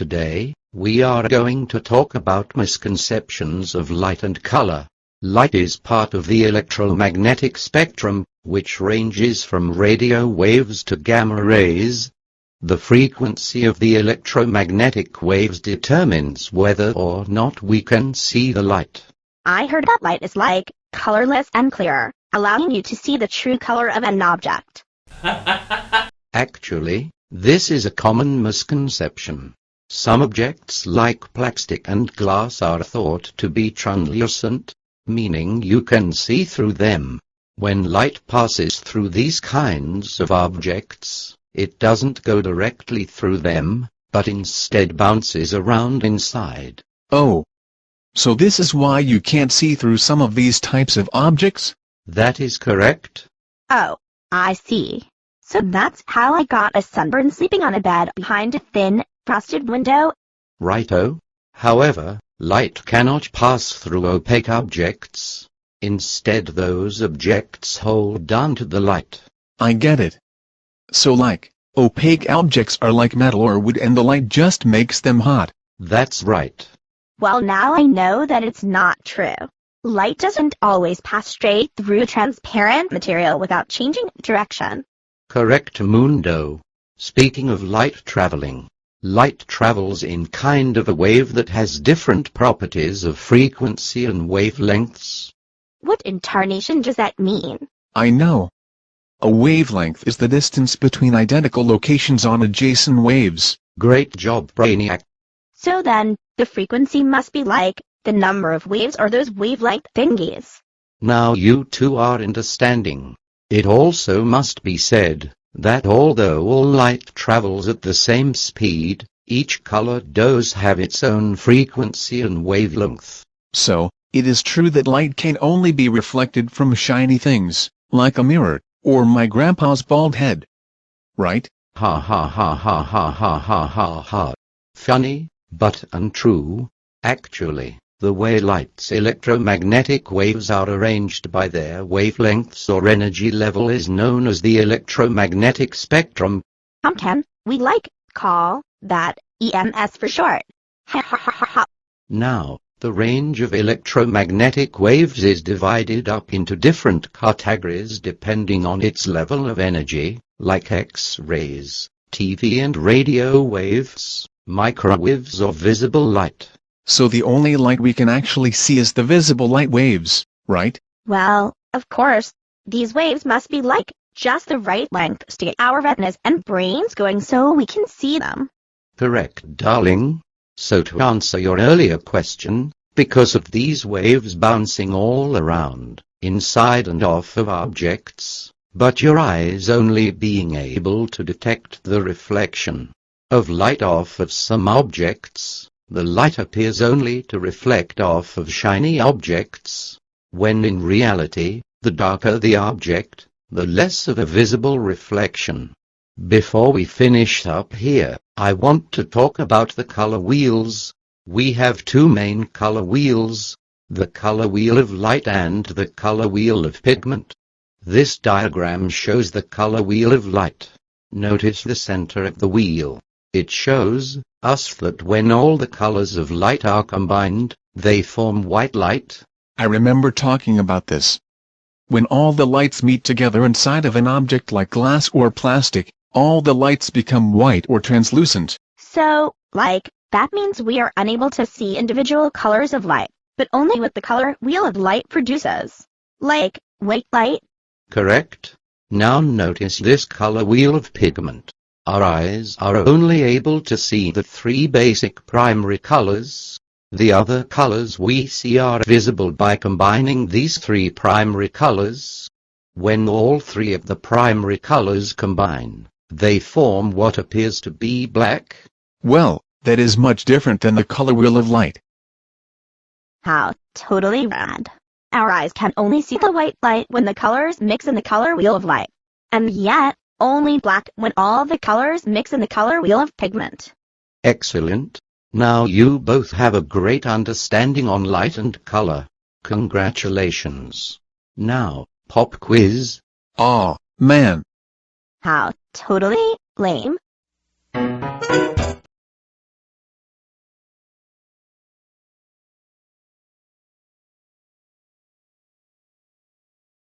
Today, we are going to talk about misconceptions of light and color. Light is part of the electromagnetic spectrum, which ranges from radio waves to gamma rays. The frequency of the electromagnetic waves determines whether or not we can see the light. I heard that light is like colorless and clear, allowing you to see the true color of an object. Actually, this is a common misconception. Some objects like plastic and glass are thought to be translucent, meaning you can see through them. When light passes through these kinds of objects, it doesn't go directly through them, but instead bounces around inside. Oh. So this is why you can't see through some of these types of objects? That is correct. Oh, I see. So that's how I got a sunburn sleeping on a bed behind a thin, frosted window. Righto. However, light cannot pass through opaque objects. Instead, those objects hold on to the light. I get it. So opaque objects are like metal or wood and the light just makes them hot. That's right. Well, now I know that it's not true. Light doesn't always pass straight through transparent material without changing direction. Correct, Mundo. Speaking of light traveling, light travels in kind of a wave that has different properties of frequency and wavelengths. What in tarnation does that mean? I know. A wavelength is the distance between identical locations on adjacent waves. Great job, Brainiac. So then, the frequency must be like the number of waves or those wavelength thingies. Now you two are understanding. It also must be said that although all light travels at the same speed, each color does have its own frequency and wavelength. So, it is true that light can only be reflected from shiny things, like a mirror, or my grandpa's bald head. Right? Ha ha ha ha ha ha ha ha ha. Funny, but untrue. Actually, the way light's electromagnetic waves are arranged by their wavelengths or energy level is known as the electromagnetic spectrum. Can we call that EMS for short? Ha ha ha ha ha. Now, the range of electromagnetic waves is divided up into different categories depending on its level of energy, like X-rays, TV and radio waves, microwaves or visible light. So the only light we can actually see is the visible light waves, right? Well, of course, these waves must be just the right length to get our retinas and brains going so we can see them. Correct, darling. So to answer your earlier question, because of these waves bouncing all around, inside and off of objects, but your eyes only being able to detect the reflection of light off of some objects, the light appears only to reflect off of shiny objects, when in reality, the darker the object, the less of a visible reflection. Before we finish up here, I want to talk about the color wheels. We have two main color wheels, the color wheel of light and the color wheel of pigment. This diagram shows the color wheel of light. Notice the center of the wheel. It shows us that when all the colors of light are combined, they form white light. I remember talking about this. When all the lights meet together inside of an object like glass or plastic, all the lights become white or translucent. So, that means we are unable to see individual colors of light, but only what the color wheel of light produces. Like white light? Correct. Now notice this color wheel of pigment. Our eyes are only able to see the three basic primary colors. The other colors we see are visible by combining these three primary colors. When all three of the primary colors combine, they form what appears to be black. Well, that is much different than the color wheel of light. How totally rad. Our eyes can only see the white light when the colors mix in the color wheel of light. And yet, only black when all the colors mix in the color wheel of pigment. Excellent. Now you both have a great understanding on light and color. Congratulations. Now, pop quiz. Aw, man. How totally lame.